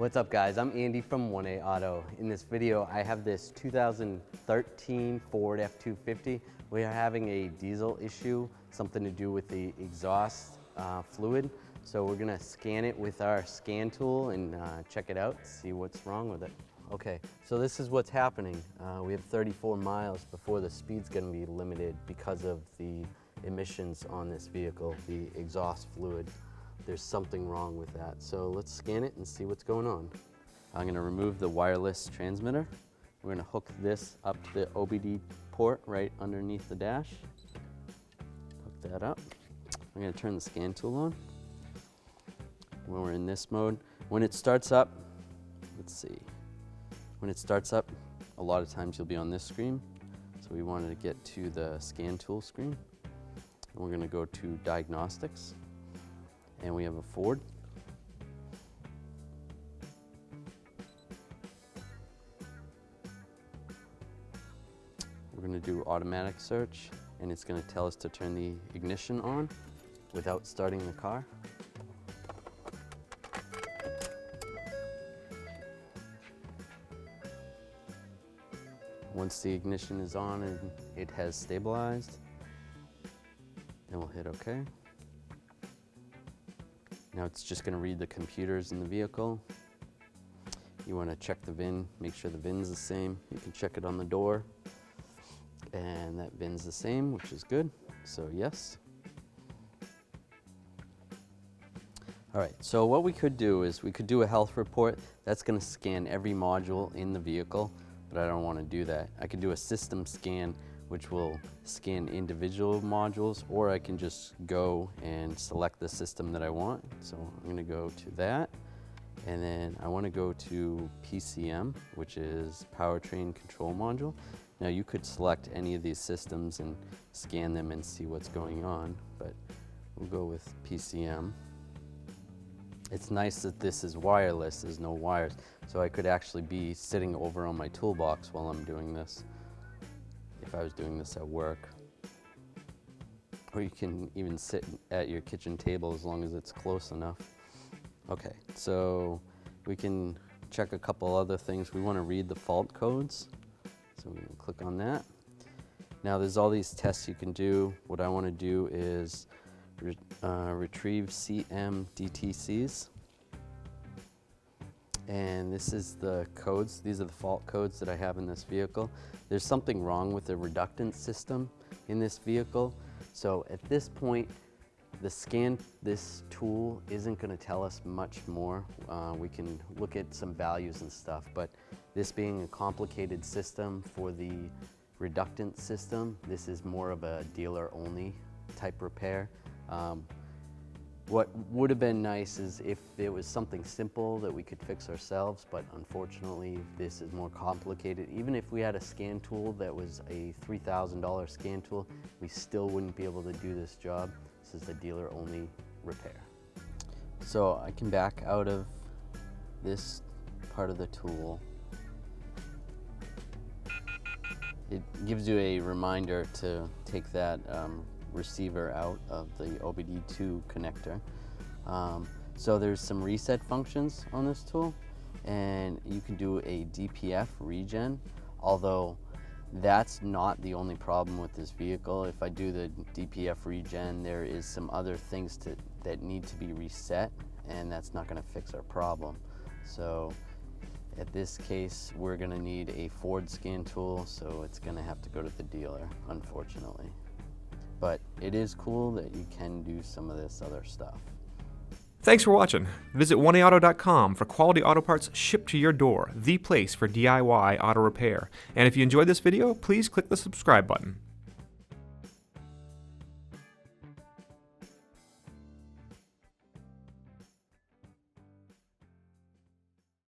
What's up guys, I'm Andy from 1A Auto. In this video I have this 2013 Ford F-250. We are having a diesel issue, something to do with the exhaust fluid. So we're gonna scan it with our scan tool and check it out, see what's wrong with it. Okay, so this is what's happening. We have 34 miles before the speed's gonna be limited because of the emissions on this vehicle, the exhaust fluid. There's something wrong with that. So let's scan it and see what's going on. I'm gonna remove the wireless transmitter. We're gonna hook this up to the OBD port right underneath the dash. Hook that up. I'm gonna turn the scan tool on. When we're in this mode, when it starts up, let's see. When it starts up, a lot of times you'll be on this screen. So we wanted to get to the scan tool screen. And we're gonna go to diagnostics. And we have a Ford. We're going to do automatic search, and it's going to tell us to turn the ignition on without starting the car. Once the ignition is on and it has stabilized, then we'll hit OK. Now it's just going to read the computers in the vehicle. You want to check the VIN, make sure the VIN's the same. You can check it on the door, and that VIN's the same, which is good, so yes. All right, so what we could do is we could do a health report. That's going to scan every module in the vehicle, but I don't want to do that. I could do a system scan, which will scan individual modules, or I can just go and select the system that I want. So I'm going to go to that, and then I want to go to PCM, which is Powertrain Control Module. Now you could select any of these systems and scan them and see what's going on, but we'll go with PCM. It's nice that this is wireless, there's no wires, so I could actually be sitting over on my toolbox while I'm doing this, if I was doing this at work. Or you can even sit at your kitchen table as long as it's close enough. Okay, so we can check a couple other things. We want to read the fault codes, so we can click on that. Now there's all these tests you can do. What I want to do is retrieve CMDTCs. And this is the codes. These are the fault codes that I have in this vehicle. There's something wrong with the reductant system in this vehicle. So at this point, this tool isn't going to tell us much more. We can look at some values and stuff, but this being a complicated system for the reductant system, this is more of a dealer-only type repair. What would have been nice is if it was something simple that we could fix ourselves, but unfortunately this is more complicated. Even if we had a scan tool that was a $3,000 scan tool, we still wouldn't be able to do this job. This is a dealer-only repair. So I can back out of this part of the tool. It gives you a reminder to take that receiver out of the OBD2 connector. So there's some reset functions on this tool, and you can do a DPF regen, although that's not the only problem with this vehicle. If I do the DPF regen, there is some other things that need to be reset, and that's not going to fix our problem. So at this case, we're going to need a Ford scan tool, so it's going to have to go to the dealer, unfortunately. But it is cool that you can do some of this other stuff. Thanks for watching. Visit 1AAuto.com for quality auto parts shipped to your door, the place for DIY auto repair. And if you enjoyed this video, please click the subscribe button.